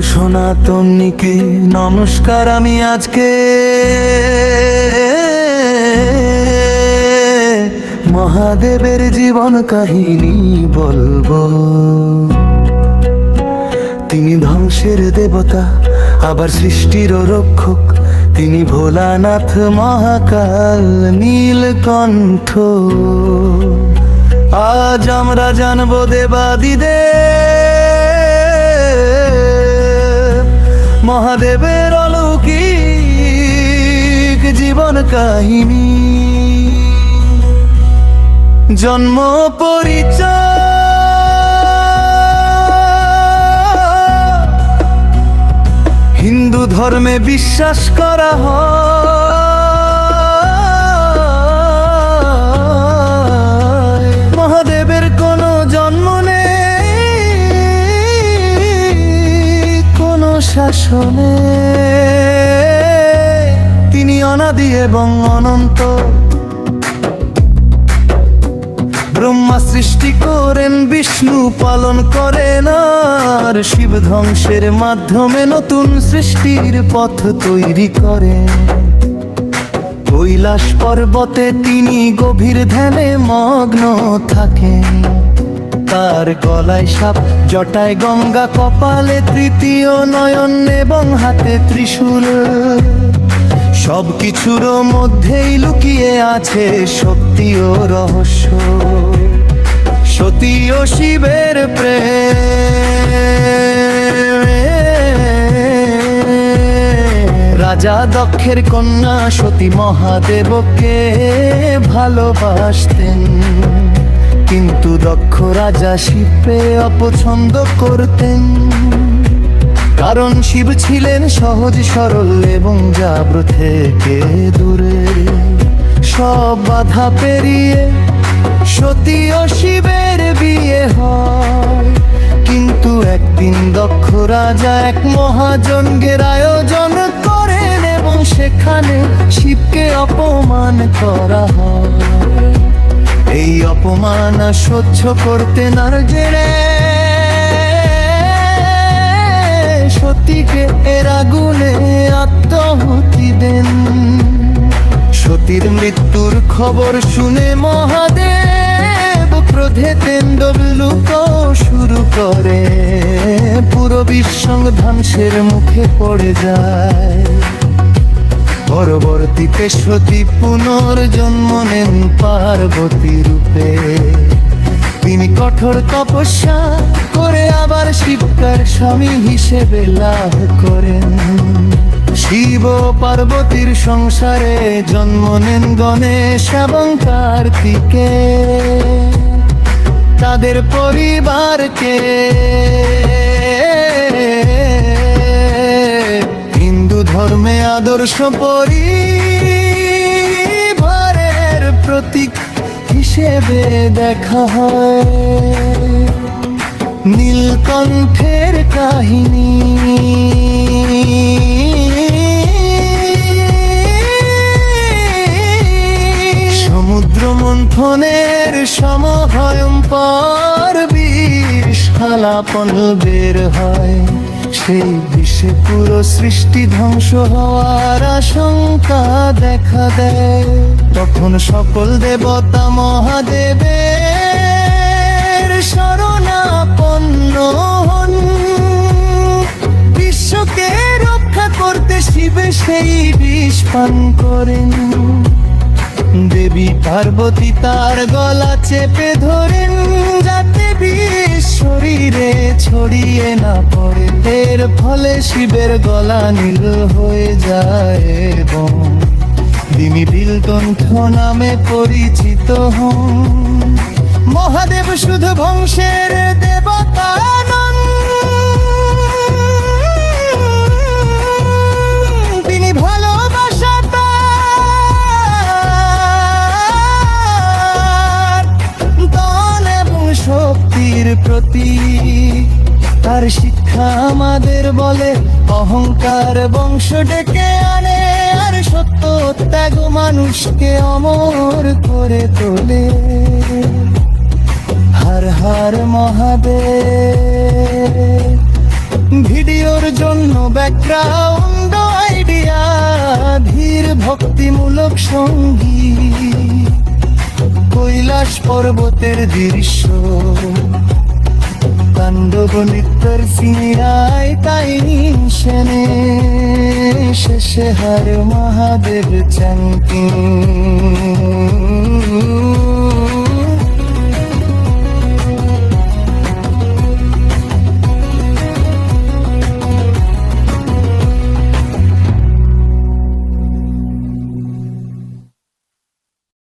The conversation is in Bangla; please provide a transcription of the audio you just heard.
সনাতনীকে নমস্কার। আমি আজকে মহাদেবের জীবন কাহিনী বলবো। তিনি ধ্বংসের দেবতা, আবার সৃষ্টির রক্ষক। তিনি ভোলানাথ, মহাকাল, নীলকণ্ঠ। আজ আমরা জানবো দেবাদিদেব মহাদেবের অলৌকিক জীবন কাহিনী। জন্ম পরিচয় হিন্দু ধর্মে বিশ্বাস করা হয় মহাদেবের কোনো জন্ম নেই কোনো শাসনে। তিনি অনাদি এবং অনন্ত। ব্রহ্মা সৃষ্টি করেন, বিষ্ণু পালন করেন, আর শিব ধ্বংসের মাধ্যমে নতুন সৃষ্টির পথ তৈরি করেন। কৈলাস পর্বতে তিনি গভীর ধ্যানে মগ্ন থাকেন। তার গলায় সাপ, জটায় গঙ্গা, কপালে তৃতীয় নয়ন এবং হাতে ত্রিশূল। সব কিছুর মধ্যেই লুকিয়ে আছে সত্যি ও রহস্য। সতী ও শিবের প্রেম। রাজা দক্ষের কন্যা সতী মহাদেবকে ভালোবাসতেন, কিন্তু দক্ষ রাজা শিবকে অপছন্দ করতেন। কারণ শিব ছিলেন সহজ সরল এবং জাব্র থেকে দূরে। সব বাধা পেরিয়ে সতী ও শিবের বিয়ে হয়। কিন্তু একদিন দক্ষ রাজা এক মহাযজ্ঞের আয়োজন করেন এবং সেখানে শিবকে অপমান করা হয়। এই অপমান সহ্য করতে না জেনে সতীকে এর আগুনে আত্মাহুতি দেন। সতীর মৃত্যুর খবর শুনে মহাদেব ক্রোধে তেন্ডব লুকোও শুরু করে। পুরো বিশ্ব ধ্বংসের মুখে পড়ে যায়। পরবর্তীতে সতী পুনর্জন্ম নেন পার্বতী রূপে। তিনি কঠোর তপস্যা করে আবার শিবকার স্বামী হিসেবে লাভ করেন। শিব ও পার্বতীর সংসারে জন্ম নেন গণেশ এবং কার্তিকেয়। তাদের পরিবারকে হিন্দু ধর্মে আদর্শ পরিবারের প্রতীক হিসেবে দেখা হয়। নীলকণ্ঠের কাহিনী সমুদ্র মন্থনের সমভয়ঙ্কর বিষ খালাপন বের হয়। সেই বিষে পুরো সৃষ্টি ধ্বংস হওয়ার আশঙ্কা দেখা দেয়। তখন সকল দেবতা মহাদেবের শরণাপন্ন হন। বিশ্বকে রক্ষা করতে শিবে সেই বিষ পান করেন। দেবী পার্বতী তার গলা চেপে ধরেন, যাতে বিষ শরীরে ছড়িয়ে না পড়ে। এর ফলে শিবের গলা নীল হয়ে যায় এবং তিনি নীলকণ্ঠ নামে পরিচিত হন। মহাদেব শুধু বংশের দেবতা নন, তিনি ভালোবাসা তার দান এবং শক্তির প্রতীক। তার শিক্ষা আমাদের বলে অহংকার বংশ ডেকে আনে, আর সত্য ত্যাগ মানুষকে অমর করে তোলে। হর হর মহাদেব। ভিডিওর জন্য ব্যাকগ্রাউন্ড আইডিয়া, ধীর ভক্তিমূলক সঙ্গীত, কৈলাস পর্বতের দৃশ্য, তাণ্ডব নৃত্যের সিনিয়ায় তাই সেনে, শেষে হার মহাদেব চ্যাম্পিয়ন।